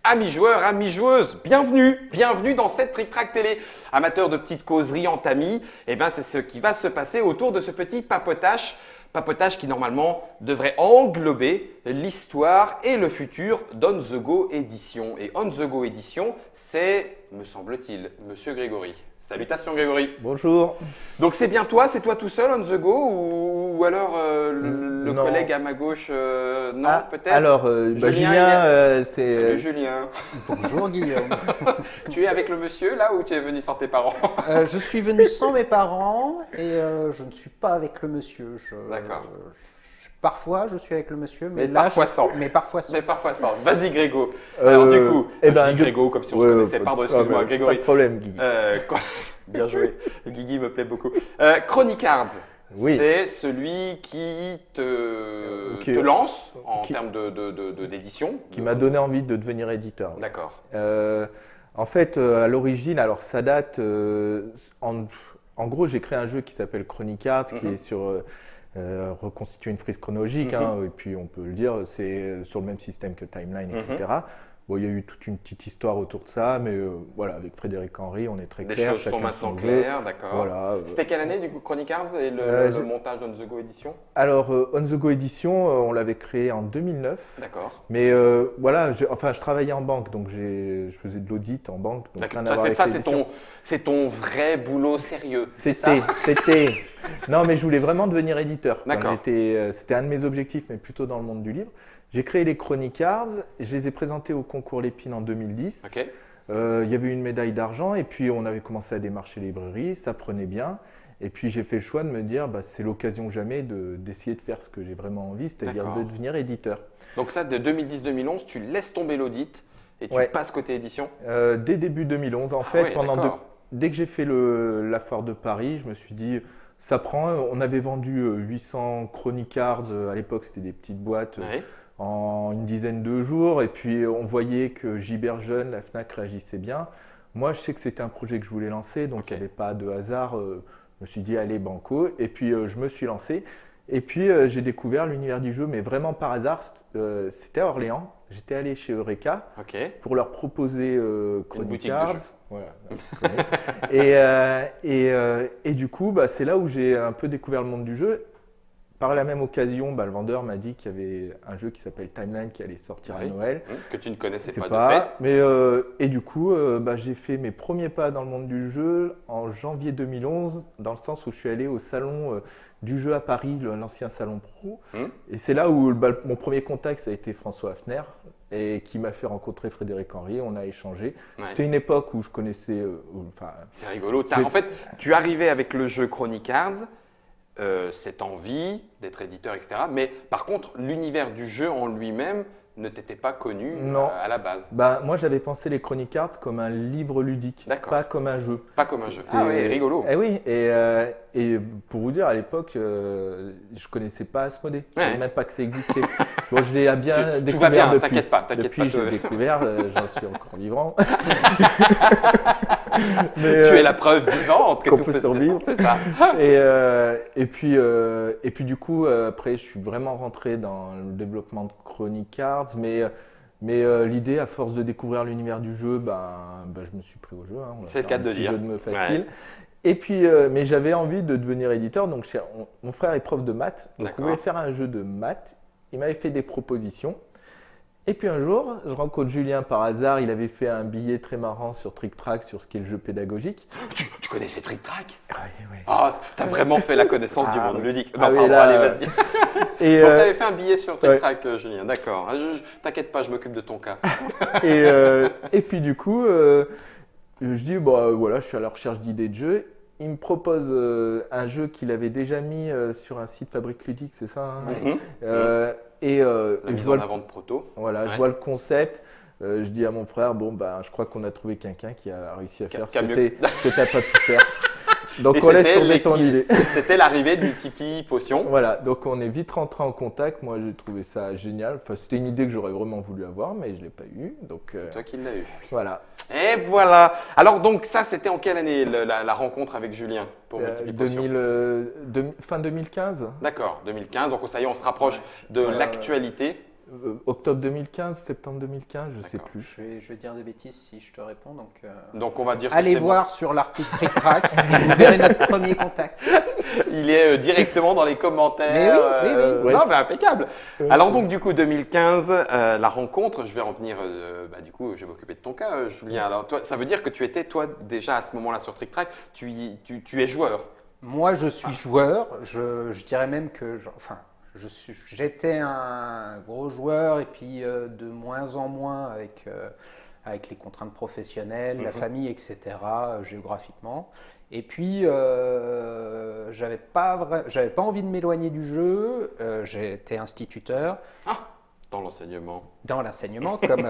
Amis joueurs, amis joueuses, bienvenue dans cette Trick Track Télé. Amateurs de petites causeries en tamis, c'est ce qui va se passer autour de ce petit papotage qui normalement devrait englober l'histoire et le futur d'On The Go Édition. Et On The Go Édition, c'est, me semble-t-il, Monsieur Grégory. Salutations Grégory. Bonjour. Donc c'est bien toi, c'est toi tout seul On The Go ou alors le Non. collègue à ma gauche, non peut-être. Alors, Julien, c'est… Salut Julien. Bonjour Guillaume. Tu es avec le monsieur là ou tu es venu sans tes parents? Je suis venu sans mes parents et je ne suis pas avec le monsieur. D'accord. Parfois je suis avec le monsieur, Mais parfois sans. Mais parfois sans. Mais parfois sans. Vas-y Grégo. Alors du coup, je dis Grégo comme si on se connaissait. Pardon, excuse-moi Pas Grégory. de problème, Guigui. Bien joué. Guigui me plaît beaucoup. Chronic Cards. Oui. C'est celui qui te lance en termes d'édition. Qui m'a donné envie de devenir éditeur. D'accord. En fait, à l'origine, alors ça date… en gros, j'ai créé un jeu qui s'appelle Chronic Cards, qui est sur… reconstituer une frise chronologique, et puis on peut le dire, c'est sur le même système que Timeline, etc. Bon, il y a eu toute une petite histoire autour de ça, mais voilà, avec Frédéric Henry, on est très clair. Les choses sont maintenant claires, d'accord. Voilà. C'était quelle année du coup Chronic Cards et le montage d'On The Go Édition? Alors, On The Go Édition, on l'avait créé en 2009. D'accord. Mais voilà, je travaillais en banque, donc je faisais de l'audit en banque. D'accord. C'est ton vrai boulot sérieux. C'était. Non, mais je voulais vraiment devenir éditeur. D'accord. C'était un de mes objectifs, mais plutôt dans le monde du livre. J'ai créé les Chronic Cards, je les ai présentés au concours Lépine en 2010. Ok. Il y avait eu une médaille d'argent et puis on avait commencé à démarcher les librairies, ça prenait bien. Et puis j'ai fait le choix de me dire, c'est l'occasion jamais d'essayer de faire ce que j'ai vraiment envie, c'est-à-dire de devenir éditeur. Donc ça, de 2010-2011, tu laisses tomber l'audit et tu passes côté édition? Dès début 2011, en fait, dès que j'ai fait la foire de Paris, je me suis dit, ça prend. On avait vendu 800 Chronic Cards, à l'époque c'était des petites boîtes. En une dizaine de jours, et puis on voyait que Gibert Jeune, la Fnac réagissait bien. Moi, je sais que c'était un projet que je voulais lancer, donc il n'y avait pas de hasard. Je me suis dit, allez, banco, et puis je me suis lancé. Et puis j'ai découvert l'univers du jeu, mais vraiment par hasard. C'était à Orléans. J'étais allé chez Eureka pour leur proposer Chronic Cards. Voilà, et du coup, c'est là où j'ai un peu découvert le monde du jeu. Par la même occasion, le vendeur m'a dit qu'il y avait un jeu qui s'appelle Timeline qui allait sortir à Noël. Que tu ne connaissais pas de fait. Mais, et du coup, j'ai fait mes premiers pas dans le monde du jeu en janvier 2011, dans le sens où je suis allé au salon du jeu à Paris, l'ancien salon pro. Et c'est là où mon premier contact, ça a été François Hafner, et qui m'a fait rencontrer Frédéric Henry. On a échangé. C'était une époque où je connaissais… c'est rigolo. En fait, tu arrivais avec le jeu Chronic Cards. Cette envie d'être éditeur, etc. Mais par contre, l'univers du jeu en lui-même ne t'était pas connu à la base. Moi, j'avais pensé les Chronic Cards comme un livre ludique, pas comme un jeu. Pas comme un jeu. Ah oui, rigolo. Oui, et pour vous dire, à l'époque, je connaissais pas Asmodée. Je ne savais même pas que ça existait. Bon, je l'ai bien découvert tout va bien, depuis. T'inquiète pas. Depuis, j'ai découvert, j'en suis encore vivant. Mais, tu es la preuve vivante qu'on peut survivre. C'est ça. Et puis du coup, après, je suis vraiment rentré dans le développement de Chronic Cards, mais l'idée, à force de découvrir l'univers du jeu, je me suis pris au jeu. C'est le cas de dire. Jeu de facile. Et puis, mais j'avais envie de devenir éditeur. Donc, mon frère est prof de maths, donc on voulait faire un jeu de maths. Il m'avait fait des propositions. Et puis un jour, je rencontre Julien par hasard. Il avait fait un billet très marrant sur Trick Track, sur ce qu'est le jeu pédagogique. Tu connaissais Trick Track? Oui. Ah, t'as vraiment fait la connaissance du monde ludique. Non, allez, vas-y. Et donc, t'avais fait un billet sur Trick Track, Julien. D'accord. T'inquiète pas, je m'occupe de ton cas. Et puis du coup, je dis, voilà, je suis à la recherche d'idées de jeu. Il me propose un jeu qu'il avait déjà mis sur un site Fabrique Ludique, c'est ça la mise en avant de proto. Voilà, je vois le concept. Je dis à mon frère, je crois qu'on a trouvé quelqu'un qui a réussi à faire ce que tu n'as pas pu faire. Donc on laisse tomber ton idée. C'était l'arrivée du Tipeee Potion. Voilà, donc on est vite rentré en contact. Moi j'ai trouvé ça génial. Enfin, c'était une idée que j'aurais vraiment voulu avoir, mais je ne l'ai pas eue. C'est toi qui l'as eu. Voilà. Et voilà. Alors donc ça, c'était en quelle année la rencontre avec Julien pour fin 2015. D'accord, 2015. Donc ça y est, on se rapproche de l'actualité. Octobre 2015, septembre 2015, je ne sais plus. Je vais dire des bêtises si je te réponds. Donc on va dire allez voir sur l'article Trick Track, vous verrez notre premier contact. Il est directement dans les commentaires. Oui. Non, mais impeccable. Alors donc du coup 2015, la rencontre, je vais en venir. Du coup, je vais m'occuper de ton cas, Julien. Alors toi, ça veut dire que tu étais toi déjà à ce moment-là sur Trick Track, tu es joueur. Moi, je suis joueur. Je dirais même que, j'étais un gros joueur et puis de moins en moins avec les contraintes professionnelles, la famille, etc., géographiquement. Et puis, j'avais pas envie de m'éloigner du jeu. J'étais instituteur. Dans l'enseignement. Dans l'enseignement, comme.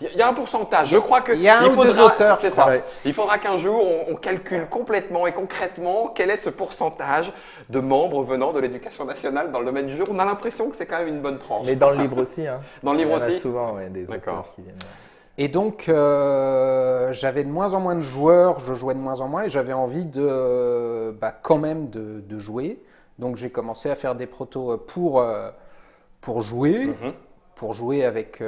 Il y a un pourcentage. Je crois que. Il y a un ou deux auteurs, c'est ça. Ouais. Il faudra qu'un jour on calcule complètement et concrètement quel est ce pourcentage de membres venant de l'éducation nationale dans le domaine du jeu. On a l'impression que c'est quand même une bonne tranche. Mais dans le livre aussi. Hein. Dans le livre aussi. Il y a souvent des auteurs qui viennent. Et donc, j'avais de moins en moins de joueurs, je jouais de moins en moins et j'avais envie quand même de jouer. Donc, j'ai commencé à faire des protos pour jouer, avec,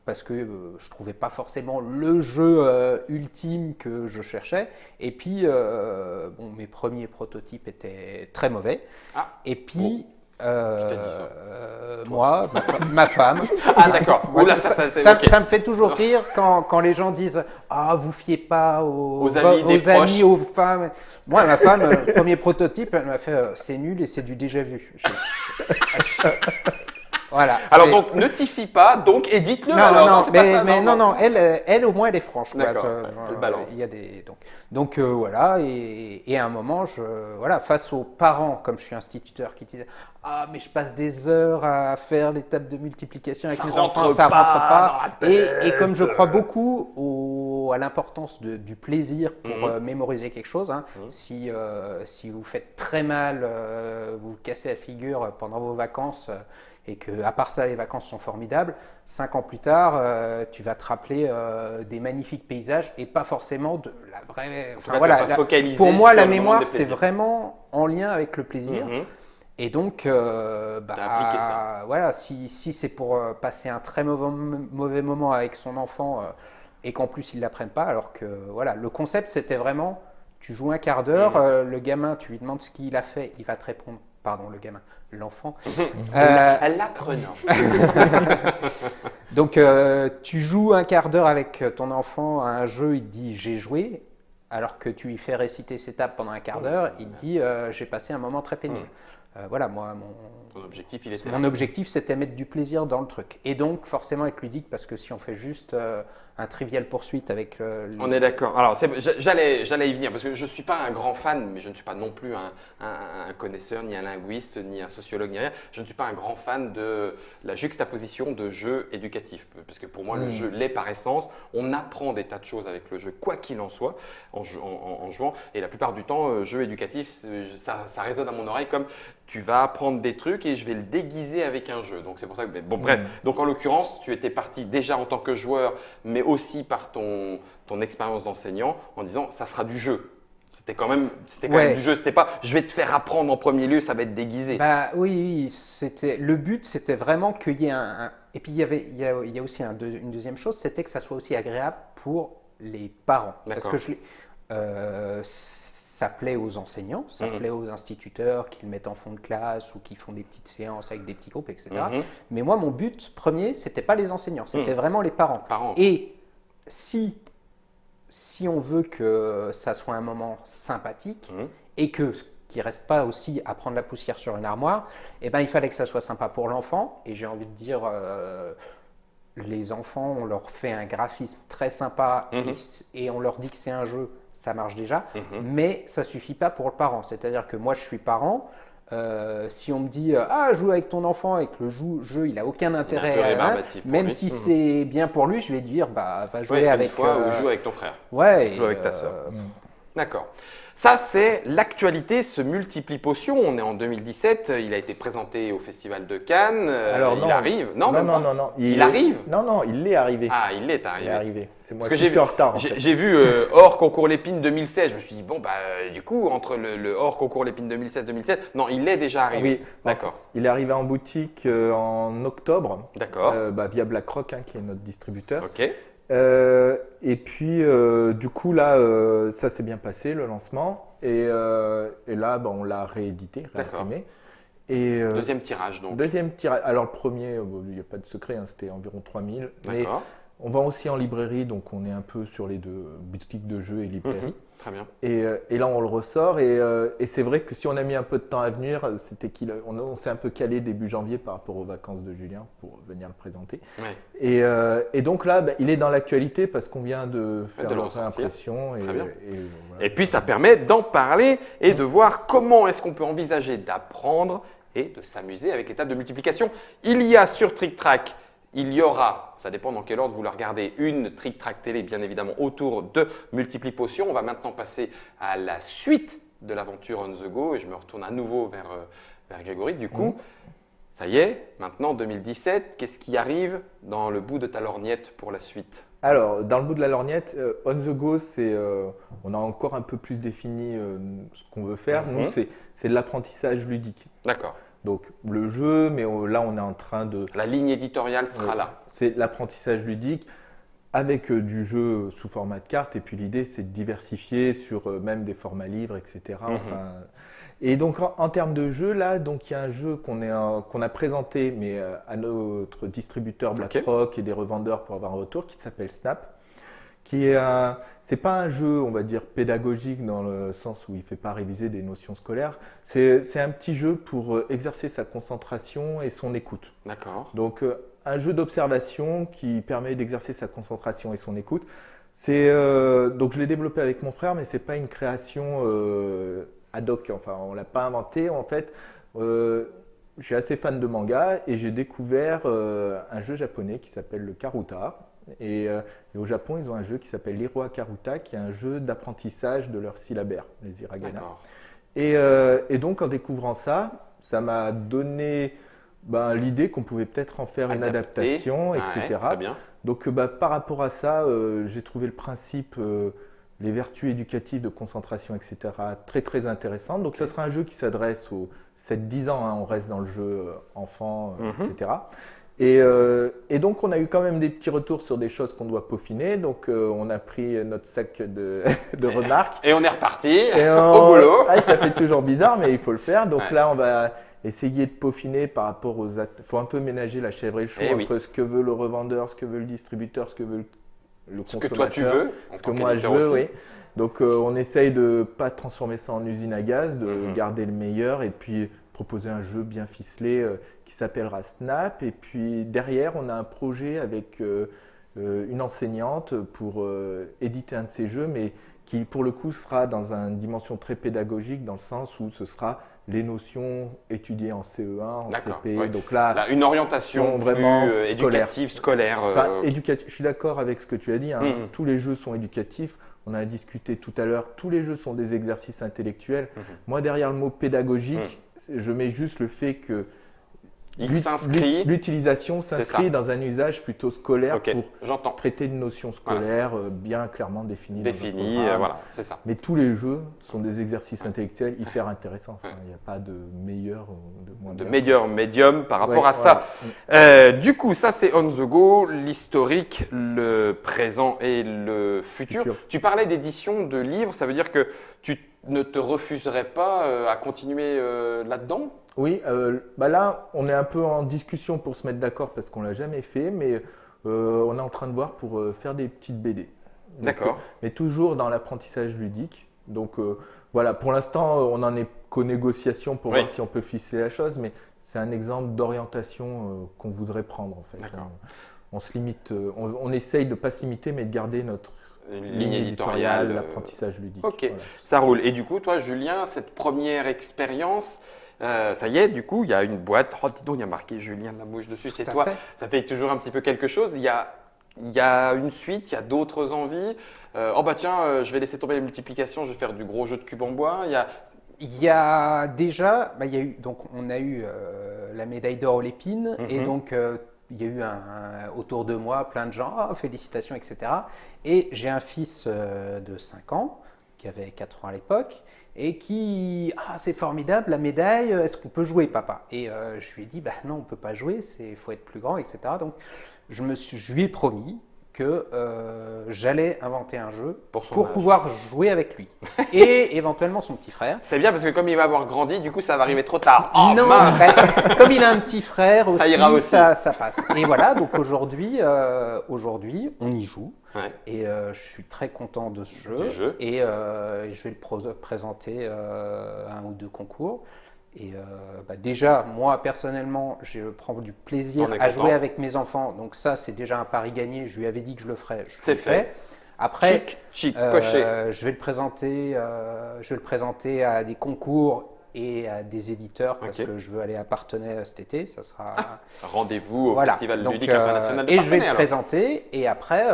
parce que je trouvais pas forcément le jeu ultime que je cherchais. Et puis, mes premiers prototypes étaient très mauvais. Et puis, moi, ma femme. Ah d'accord. Ça me fait toujours rire quand les gens disent « Ah, vous fiez pas aux amis, aux femmes ». Moi, ma femme, premier prototype, elle m'a fait « C'est nul et c'est du déjà vu ». Voilà, alors donc ne t'y fie pas, donc édite-le. Non, elle au moins elle est franche. D'accord, elle balance. Il y a donc voilà, et à un moment, face aux parents, comme je suis instituteur, qui disaient ah mais je passe des heures à faire les tables de multiplication avec mes enfants, ça rentre pas. Et comme je crois beaucoup à l'importance du plaisir pour mémoriser quelque chose, si vous faites très mal, vous vous cassez la figure pendant vos vacances. Et que, à part ça, les vacances sont formidables. 5 ans plus tard, tu vas te rappeler des magnifiques paysages et pas forcément de la vraie. Pour moi, la mémoire, c'est vraiment en lien avec le plaisir. Et donc, si c'est pour passer un très mauvais moment avec son enfant et qu'en plus il ne l'apprenne pas, alors que le concept c'était vraiment, tu joues un quart d'heure, le gamin, tu lui demandes ce qu'il a fait, il va te répondre. Pardon, le gamin, l'enfant. L'apprenant. Donc, tu joues un quart d'heure avec ton enfant à un jeu, il te dit « j'ai joué », alors que tu lui fais réciter ses tables pendant un quart d'heure, il te dit « j'ai passé un moment très pénible ». Moi, mon objectif, c'était mettre du plaisir dans le truc. Et donc, forcément, être ludique, parce que si on fait juste un trivial poursuite avec On est d'accord. Alors, j'allais y venir, parce que je ne suis pas un grand fan, mais je ne suis pas non plus un connaisseur, ni un linguiste, ni un sociologue, ni rien. Je ne suis pas un grand fan de la juxtaposition de jeux éducatifs. Parce que pour moi, le jeu l'est par essence. On apprend des tas de choses avec le jeu, quoi qu'il en soit, en jouant. Et la plupart du temps, jeu éducatif, ça résonne à mon oreille comme tu vas apprendre des trucs et je vais le déguiser avec un jeu. Donc c'est pour ça que bref. Donc en l'occurrence, tu étais parti déjà en tant que joueur, mais aussi par ton expérience d'enseignant en disant ça sera du jeu. C'était quand même du jeu. C'était pas je vais te faire apprendre en premier lieu, ça va être déguisé. Oui, c'était le but, c'était vraiment qu'il y ait et puis il y a aussi une deuxième chose, c'était que ça soit aussi agréable pour les parents. Parce que ça plaît aux enseignants, ça plaît aux instituteurs qui le mettent en fond de classe ou qui font des petites séances avec des petits groupes, etc. Mais moi, mon but premier, c'était pas les enseignants, c'était vraiment les parents. Et si on veut que ça soit un moment sympathique et qu'il ne reste pas aussi à prendre la poussière sur une armoire, il fallait que ça soit sympa pour l'enfant. Et j'ai envie de dire, les enfants, on leur fait un graphisme très sympa et on leur dit que c'est un jeu. Ça marche déjà, mais ça ne suffit pas pour le parent. C'est-à-dire que moi, je suis parent. Si on me dit joue avec ton enfant et que le jeu il n'a aucun intérêt, même si c'est bien pour lui, je vais dire va jouer avec ou joue avec ton frère. Ouais. Joue avec ta soeur. D'accord. Ça, c'est l'actualité se multiplie potion. On est en 2017. Il a été présenté au Festival de Cannes. Alors, il arrive. Non, non. Il arrive. Non, il est arrivé. Ah, il est arrivé. Il est arrivé. C'est moi qui suis en retard. J'ai vu hors concours Lépine 2016. Je me suis dit, bon, du coup, entre le hors concours Lépine 2016-2017, non, il est déjà arrivé. Oui, d'accord. Il est arrivé en boutique en octobre. D'accord. Via BlackRock, qui est notre distributeur. Ok. Et puis, du coup, là, ça s'est bien passé, le lancement. Et là, on l'a réédité, réimprimé. Deuxième tirage, donc. Deuxième tirage. Alors, le premier, il n'y a pas de secret, c'était environ 3000. Mais on vend aussi en librairie, donc on est un peu sur les deux, boutiques de jeux et librairie. Très bien. Et là, on le ressort. Et c'est vrai que si on a mis un peu de temps à venir, c'était on s'est un peu calé début janvier par rapport aux vacances de Julien pour venir le présenter. Ouais. Et donc là, il est dans l'actualité parce qu'on vient de faire la réimpression. Et puis, ça permet d'en parler et de voir comment est-ce qu'on peut envisager d'apprendre et de s'amuser avec les tables de multiplication. Il y a sur Trick Track, il y aura, ça dépend dans quel ordre vous la regardez, une Trick Track télé bien évidemment autour de Multipli Potion. On va maintenant passer à la suite de l'aventure On The Go et je me retourne à nouveau vers Grégory. Du coup, ça y est, maintenant 2017, qu'est-ce qui arrive dans le bout de ta lorgnette pour la suite? Alors, dans le bout de la lorgnette, On The Go, on a encore un peu plus défini ce qu'on veut faire. Nous, c'est de l'apprentissage ludique. D'accord. Donc, le jeu, mais là, on est en train de… La ligne éditoriale sera là. C'est l'apprentissage ludique avec du jeu sous format de carte. Et puis, l'idée, c'est de diversifier sur même des formats livres, etc. Et donc, en termes de jeu, là, donc, il y a un jeu qu'on a présenté, mais à notre distributeur BlackRock et des revendeurs pour avoir un retour, qui s'appelle Snap. C'est pas un jeu, on va dire, pédagogique dans le sens où il ne fait pas réviser des notions scolaires. C'est un petit jeu pour exercer sa concentration et son écoute. D'accord. Donc, un jeu d'observation qui permet d'exercer sa concentration et son écoute. Donc, je l'ai développé avec mon frère, mais ce n'est pas une création ad hoc. Enfin, on ne l'a pas inventé. En fait, je suis assez fan de manga et j'ai découvert un jeu japonais qui s'appelle le Karuta. Et au Japon, ils ont un jeu qui s'appelle l'Iroha Karuta, qui est un jeu d'apprentissage de leur syllabaire, les hiragana. Et donc, en découvrant ça, ça m'a donné l'idée qu'on pouvait peut-être en faire une adaptation, etc. Très bien. Donc, par rapport à ça, j'ai trouvé le principe, les vertus éducatives de concentration, etc., très, très intéressantes. Donc, ce sera un jeu qui s'adresse aux 7-10 ans, hein, on reste dans le jeu enfant, etc. Et donc, on a eu quand même des petits retours sur des choses qu'on doit peaufiner. Donc, on a pris notre sac de remarques. Et on est reparti au boulot. Ça fait toujours bizarre, mais il faut le faire. Donc là, on va essayer de peaufiner par rapport aux… Il faut un peu ménager la chèvre et le chou entre ce que veut le revendeur, ce que veut le distributeur, ce que veut le consommateur. Ce que toi, tu veux. Ce que moi, je veux, oui. Donc, on essaye de ne pas transformer ça en usine à gaz, de garder le meilleur et puis proposer un jeu bien ficelé qui s'appellera Snap. Et puis derrière, on a un projet avec une enseignante pour éditer un de ces jeux, mais qui pour le coup sera dans une dimension très pédagogique, dans le sens où ce sera les notions étudiées en CE1, en CP. Ouais. Donc là, une orientation vraiment plus éducative, scolaire. Éducatif. Je suis d'accord avec ce que tu as dit. Hein. Tous les jeux sont éducatifs. On a discuté tout à l'heure. Tous les jeux sont des exercices intellectuels. Moi, derrière le mot pédagogique, je mets juste le fait que l'utilisation s'inscrit dans un usage plutôt scolaire pour traiter de notions scolaires bien clairement définies. Voilà, c'est ça. Mais tous les jeux sont des exercices intellectuels hyper intéressants. Enfin, il n'y a pas de meilleur ou de moins bien. De meilleur médium par rapport à ça. Du coup, ça c'est On The Go, l'historique, le présent et le futur. Tu parlais d'édition de livres, ça veut dire que tu ne te refuserais pas à continuer là-dedans ? Oui, là, on est un peu en discussion pour se mettre d'accord parce qu'on ne l'a jamais fait, mais on est en train de voir pour faire des petites BD. D'accord. Mais toujours dans l'apprentissage ludique. Donc voilà, pour l'instant, on n'en est qu'aux négociations pour voir si on peut ficeler la chose, mais c'est un exemple d'orientation qu'on voudrait prendre en fait. On se limite, on essaye de ne pas se limiter, mais de garder notre ligne éditoriale, l'apprentissage ludique. Ok, voilà. Ça roule. Et du coup, toi, Julien, cette première expérience, ça y est, du coup, il y a une boîte. Oh, dis donc, il y a marqué Julien Lamouche dessus, c'est toi. Ça paye toujours un petit peu quelque chose. Il y a il y a une suite, il y a d'autres envies. Oh bah tiens, je vais laisser tomber les multiplications, je vais faire du gros jeu de cubes en bois. Il y a déjà, il y a eu, donc on a eu la médaille d'or aux Lépines et donc il y a eu autour de moi plein de gens, oh, félicitations, etc. Et j'ai un fils de 5 ans qui avait 4 ans à l'époque et qui, c'est formidable la médaille, est-ce qu'on peut jouer papa? Et je lui ai dit, bah non, on peut pas jouer, il faut être plus grand, etc. Donc je lui ai promis que j'allais inventer un jeu pour pouvoir jouer avec lui et éventuellement son petit frère. C'est bien parce que comme il va avoir grandi, du coup ça va arriver trop tard. Oh, non, mince. Comme il a un petit frère aussi, ça ira aussi. Ça passe. Et voilà, donc aujourd'hui, on y joue. Ouais. Et je suis très content de ce jeu. Et je vais le présenter à un ou deux concours. Et déjà, moi personnellement, je prends du plaisir à jouer avec mes enfants. Donc ça, c'est déjà un pari gagné. Je lui avais dit que je le ferais. C'est fait. Après, coché. je vais le présenter à des concours et à des éditeurs parce que je veux aller à Partenay cet été. Ça sera rendez-vous au Festival ludique international de Partenay. Et je vais le présenter. Et après,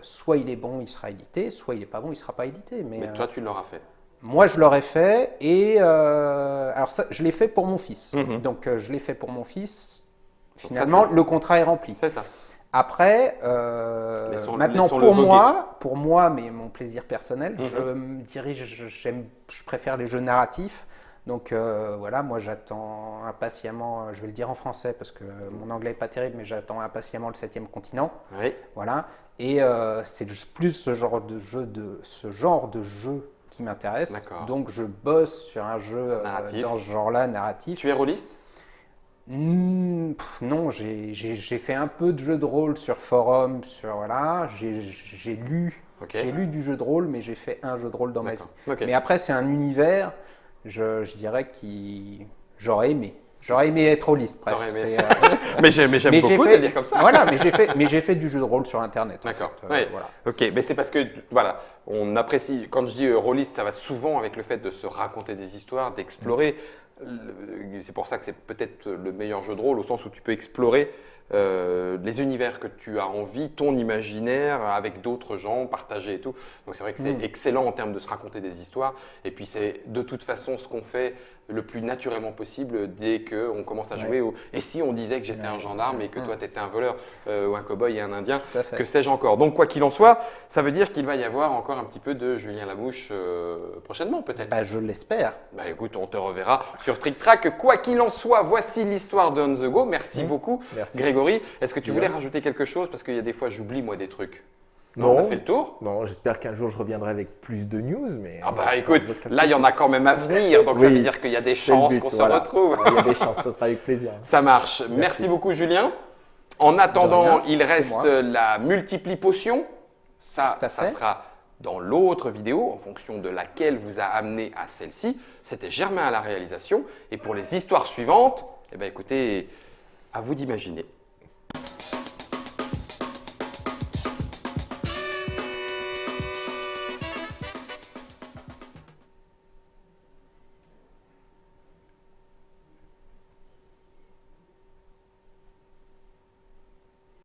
soit il est bon, il sera édité, soit il est pas bon, il sera pas édité. Mais toi, tu l'auras fait. Moi, je l'aurais fait et alors ça, je l'ai fait pour mon fils. Donc, je l'ai fait pour mon fils. Finalement, le contrat est rempli. C'est ça. Après, maintenant pour moi, mais mon plaisir personnel, je me dirige. Je préfère les jeux narratifs. Donc voilà, moi j'attends impatiemment. Je vais le dire en français parce que mon anglais est pas terrible, mais j'attends impatiemment le 7e continent. Oui. Voilà. Et c'est plus ce genre de jeu qui m'intéresse. Donc je bosse sur un jeu dans ce genre-là, narratif. Tu es rôliste? Non, j'ai fait un peu de jeu de rôle sur forum, j'ai lu du jeu de rôle, mais j'ai fait un jeu de rôle dans ma vie. Mais après c'est un univers, je dirais que j'aurais aimé être rôliste presque. Mais j'aime beaucoup de dire comme ça. Voilà, mais j'ai fait du jeu de rôle sur Internet. D'accord. Voilà. Ok, mais c'est parce que voilà, on apprécie. Quand je dis rôliste, ça va souvent avec le fait de se raconter des histoires, d'explorer. C'est pour ça que c'est peut-être le meilleur jeu de rôle au sens où tu peux explorer les univers que tu as envie, ton imaginaire avec d'autres gens, partager et tout. Donc c'est vrai que c'est excellent en termes de se raconter des histoires. Et puis c'est de toute façon ce qu'on fait le plus naturellement possible dès qu'on commence à jouer. Et si on disait que j'étais un gendarme et que toi tu étais un voleur ou un cow-boy et un indien, que sais-je encore. Donc quoi qu'il en soit, ça veut dire qu'il va y avoir encore un petit peu de Julien Lamouche prochainement peut-être. Je l'espère. Écoute, on te reverra sur Trick Track. Quoi qu'il en soit, voici l'histoire de On The Go. Merci beaucoup. Merci. Grégory, est-ce que tu voulais rajouter quelque chose? Parce qu'il y a des fois, j'oublie moi des trucs. Non, on a fait le tour. Non, j'espère qu'un jour je reviendrai avec plus de news. Mais écoute, là il y en a quand même à venir, donc ça veut dire qu'il y a des chances qu'on se retrouve. Il y a des chances, ça sera avec plaisir. Ça marche. Merci beaucoup Julien. En attendant, il reste la multipli potion. Ça sera dans l'autre vidéo, en fonction de laquelle vous a amené à celle-ci. C'était Germain à la réalisation. Et pour les histoires suivantes, écoutez, à vous d'imaginer.